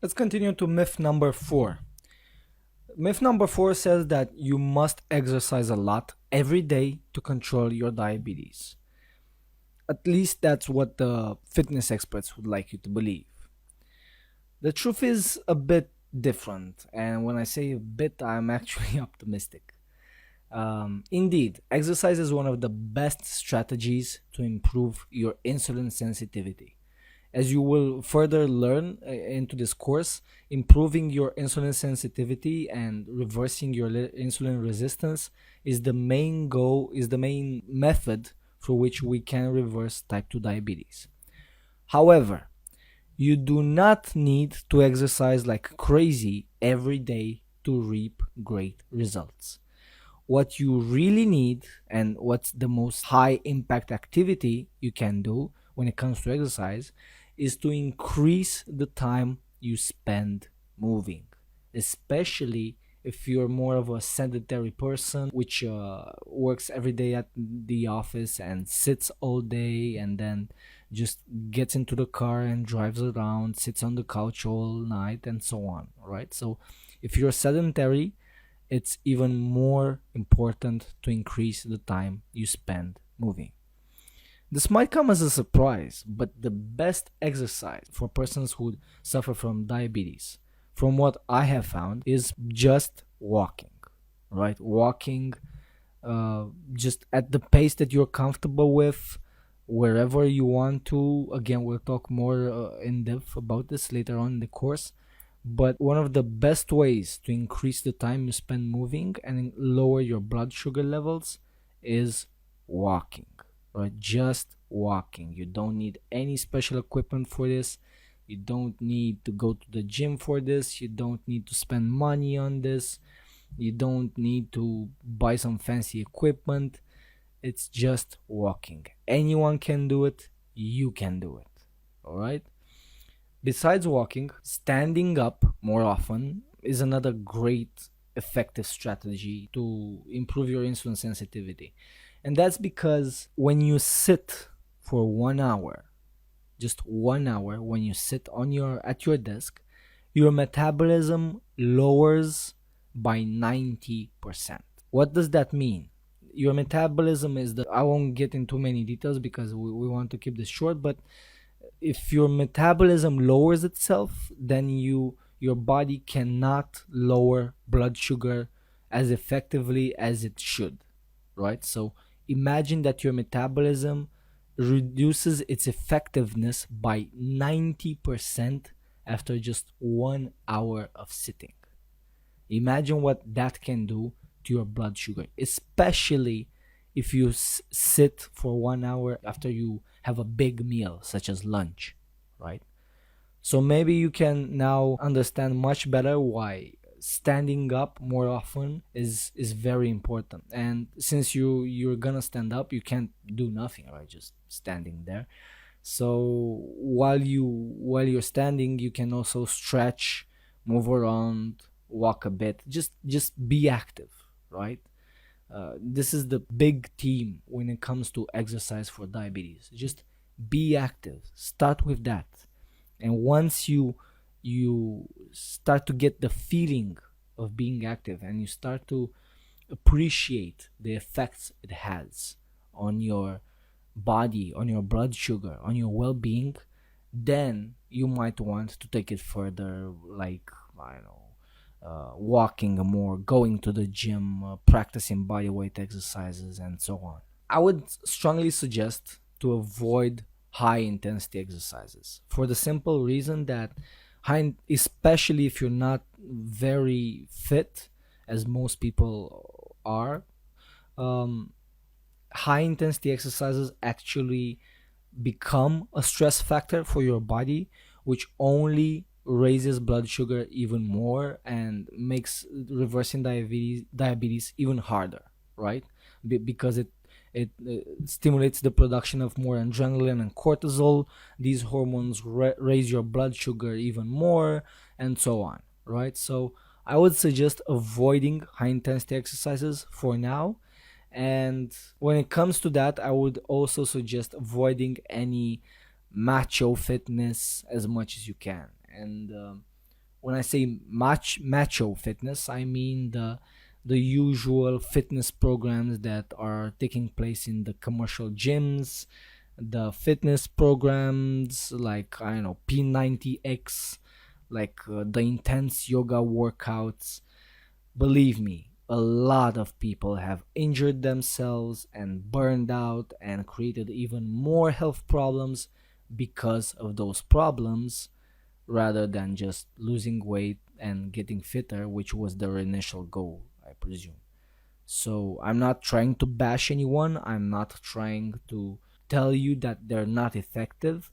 Let's continue to myth number 4. Myth number 4 says that you must exercise a lot every day to control your diabetes. At least that's what the fitness experts would like you to believe. The truth is a bit different, and when I say a bit, I'm actually optimistic. Indeed, exercise is one of the best strategies to improve your insulin sensitivity. As you will further learn into this course, improving your insulin sensitivity and reversing your insulin resistance is the main goal, is the main method through which we can reverse type 2 diabetes. However, you do not need to exercise like crazy every day to reap great results. What you really need and what's the most high impact activity you can do when it comes to exercise is to increase the time you spend moving, especially if you're more of a sedentary person which works every day at the office and sits all day and then just gets into the car and drives around, sits on the couch all night and so on, right? So if you're sedentary, it's even more important to increase the time you spend moving. This might come as a surprise, but the best exercise for persons who suffer from diabetes, from what I have found, is just walking, right? Walking just at the pace that you're comfortable with, wherever you want to. Again, we'll talk more in depth about this later on in the course. But one of the best ways to increase the time you spend moving and lower your blood sugar levels is walking, right? Just walking. You don't need any special equipment for this. You don't need to go to the gym for this. You don't need to spend money on this. You don't need to buy some fancy equipment. It's just walking. Anyone can do it. You can do it. All right? Besides walking, standing up more often is another great effective strategy to improve your insulin sensitivity. And that's because when you sit for 1 hour, just 1 hour, when you sit on your at your desk, your metabolism lowers by 90%. What does that mean? Your metabolism is I won't get into many details because we want to keep this short, but if your metabolism lowers itself, then your body cannot lower blood sugar as effectively as it should, right? So imagine that your metabolism reduces its effectiveness by 90% after just 1 hour of sitting. Imagine what that can do to your blood sugar, especially if you sit for 1 hour after you have a big meal, such as lunch, right? So maybe you can now understand much better why standing up more often is very important. And since you're gonna stand up, you can't do nothing, right? Just standing there. So while you're standing, you can also stretch, move around, walk a bit. Just be active, right? This is the big theme when it comes to exercise for diabetes. Just be active. Start with that, and once you start to get the feeling of being active, and you start to appreciate the effects it has on your body, on your blood sugar, on your well-being, then you might want to take it further, like, I don't know, walking more, going to the gym, practicing bodyweight exercises, and so on. I would strongly suggest to avoid high intensity exercises for the simple reason that especially if you're not very fit, as most people are, um, high intensity exercises actually become a stress factor for your body, which only raises blood sugar even more and makes reversing diabetes even harder, right? Because it stimulates the production of more adrenaline and cortisol. These hormones raise your blood sugar even more, and so on, right? So I would suggest avoiding high intensity exercises for now. And when it comes to that, I would also suggest avoiding any macho fitness as much as you can. And When I say macho fitness, I mean the usual fitness programs that are taking place in the commercial gyms, the fitness programs like, I don't know, P90X, like the intense yoga workouts. Believe me, a lot of people have injured themselves and burned out and created even more health problems because of those problems, rather than just losing weight and getting fitter, which was their initial goal, I presume. So I'm not trying to bash anyone. I'm not trying to tell you that they're not effective.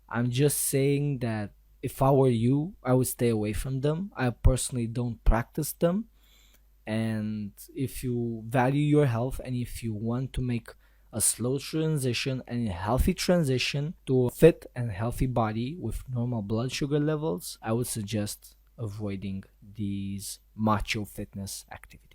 I'm just saying that if I were you, I would stay away from them. I personally don't practice them. And if you value your health and if you want to make a slow transition and a healthy transition to a fit and healthy body with normal blood sugar levels, I would suggest avoiding these macho fitness activities.